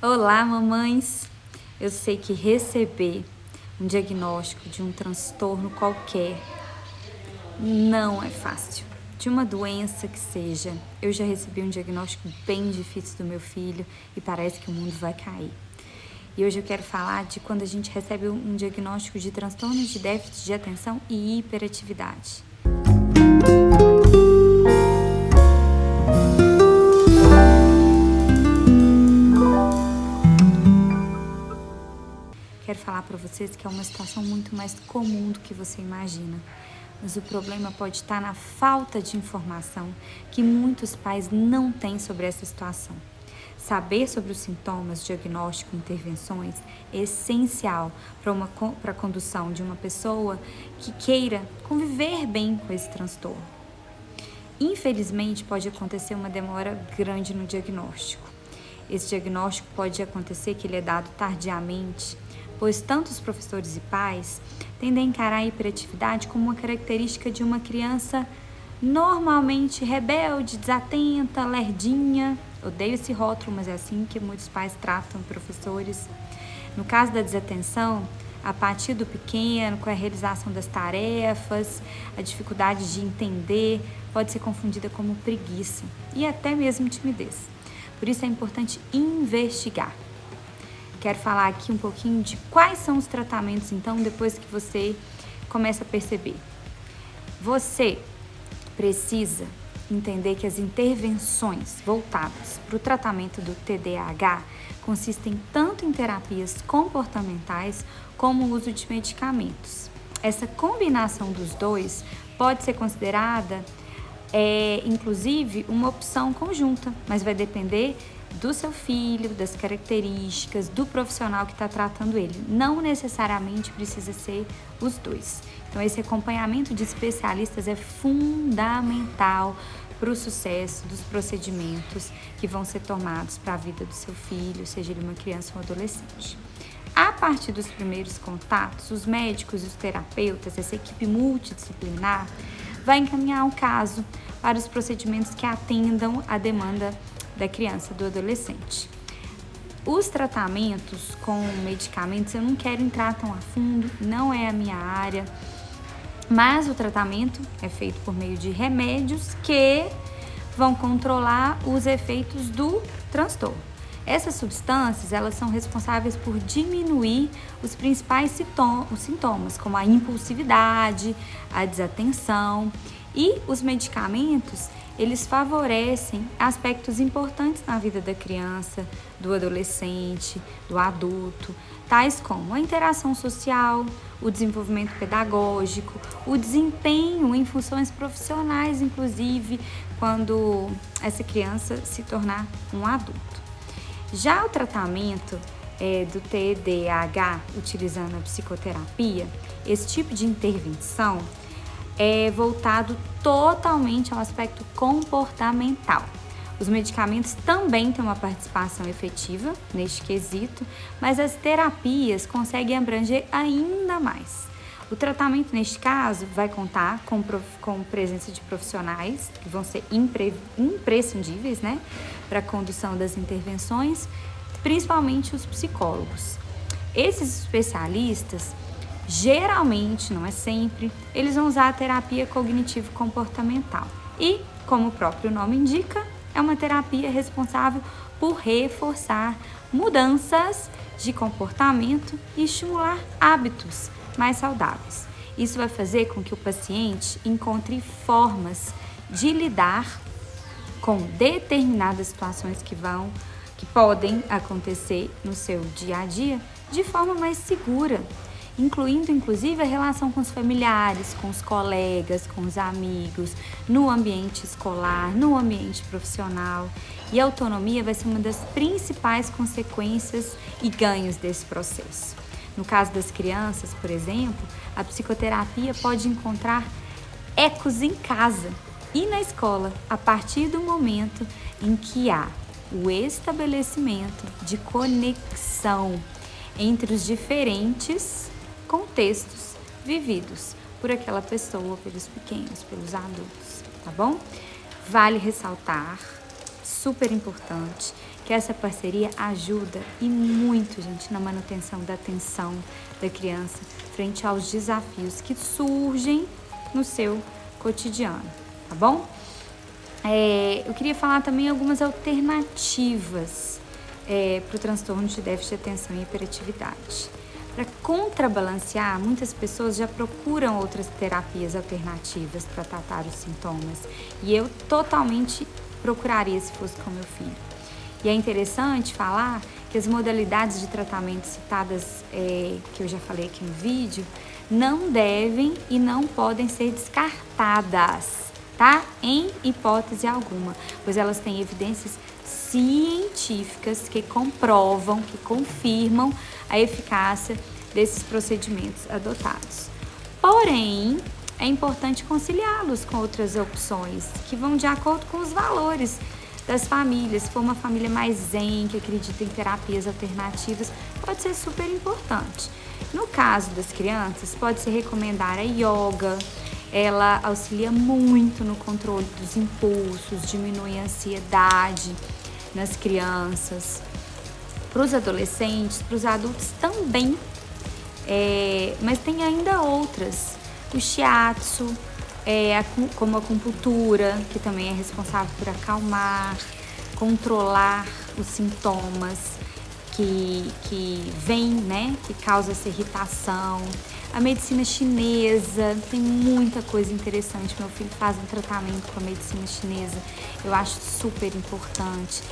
Olá, mamães! Eu sei que receber um diagnóstico de um transtorno qualquer não é fácil. De uma doença que seja, eu já recebi um diagnóstico bem difícil do meu filho e parece que o mundo vai cair. E hoje eu quero falar de quando a gente recebe um diagnóstico de transtorno de déficit de atenção e hiperatividade. Quero falar para vocês que é uma situação muito mais comum do que você imagina. Mas o problema pode estar na falta de informação que muitos pais não têm sobre essa situação. Saber sobre os sintomas, diagnóstico e intervenções é essencial para a condução de uma pessoa que queira conviver bem com esse transtorno. Infelizmente, pode acontecer uma demora grande no diagnóstico. Esse diagnóstico pode acontecer que ele é dado tardiamente, pois tanto os professores e pais tendem a encarar a hiperatividade como uma característica de uma criança normalmente rebelde, desatenta, lerdinha. Odeio esse rótulo, mas é assim que muitos pais tratam professores. No caso da desatenção, a apatia do pequeno com a realização das tarefas, a dificuldade de entender, pode ser confundida como preguiça e até mesmo timidez. Por isso é importante investigar. Quero falar aqui um pouquinho de quais são os tratamentos, então, depois que você começa a perceber. Você precisa entender que as intervenções voltadas para o tratamento do TDAH consistem tanto em terapias comportamentais como o uso de medicamentos. Essa combinação dos dois pode ser considerada, inclusive, uma opção conjunta, mas vai depender do seu filho, das características, do profissional que está tratando ele. Não necessariamente precisa ser os dois. Então, esse acompanhamento de especialistas é fundamental para o sucesso dos procedimentos que vão ser tomados para a vida do seu filho, seja ele uma criança ou um adolescente. A partir dos primeiros contatos, os médicos e os terapeutas, essa equipe multidisciplinar, vai encaminhar o caso para os procedimentos que atendam à demanda da criança, do adolescente. Os tratamentos com medicamentos, eu não quero entrar tão a fundo, não é a minha área, mas o tratamento é feito por meio de remédios que vão controlar os efeitos do transtorno. Essas substâncias, elas são responsáveis por diminuir os principais sintomas, como a impulsividade, a desatenção, e os medicamentos, eles favorecem aspectos importantes na vida da criança, do adolescente, do adulto, tais como a interação social, o desenvolvimento pedagógico, o desempenho em funções profissionais, inclusive quando essa criança se tornar um adulto. Já o tratamento do TDAH, utilizando a psicoterapia, esse tipo de intervenção é voltado totalmente ao aspecto comportamental. Os medicamentos também têm uma participação efetiva neste quesito, mas as terapias conseguem abranger ainda mais. O tratamento, neste caso, vai contar com presença de profissionais que vão ser imprescindíveis, para a condução das intervenções, principalmente os psicólogos. Esses especialistas, geralmente, não é sempre, eles vão usar a terapia cognitivo-comportamental. E, como o próprio nome indica, é uma terapia responsável por reforçar mudanças de comportamento e estimular hábitos mais saudáveis. Isso vai fazer com que o paciente encontre formas de lidar com determinadas situações que podem acontecer no seu dia a dia de forma mais segura, incluindo inclusive a relação com os familiares, com os colegas, com os amigos, no ambiente escolar, no ambiente profissional. E a autonomia vai ser uma das principais consequências e ganhos desse processo. No caso das crianças, por exemplo, a psicoterapia pode encontrar ecos em casa e na escola, a partir do momento em que há o estabelecimento de conexão entre os diferentes contextos vividos por aquela pessoa, pelos pequenos, pelos adultos, tá bom? Vale ressaltar, super importante, que essa parceria ajuda e muito, gente, na manutenção da atenção da criança frente aos desafios que surgem no seu cotidiano, tá bom? Eu queria falar também algumas alternativas para o transtorno de déficit de atenção e hiperatividade. Para contrabalancear, muitas pessoas já procuram outras terapias alternativas para tratar os sintomas. E eu totalmente procuraria se fosse com meu filho. E é interessante falar que as modalidades de tratamento citadas, que eu já falei aqui no vídeo, não devem e não podem ser descartadas, tá? Em hipótese alguma, pois elas têm evidências científicas que comprovam, que confirmam a eficácia desses procedimentos adotados. Porém, é importante conciliá-los com outras opções que vão de acordo com os valores das famílias. Se for uma família mais zen, que acredita em terapias alternativas, pode ser super importante. No caso das crianças, pode-se recomendar a yoga. Ela auxilia muito no controle dos impulsos, diminui a ansiedade nas crianças. Para os adolescentes, para os adultos também, mas tem ainda outras. O shiatsu, como a acupuntura, que também é responsável por acalmar, controlar os sintomas que vem, né, que causa essa irritação. A medicina chinesa, tem muita coisa interessante. Meu filho faz um tratamento com a medicina chinesa, eu acho super importante.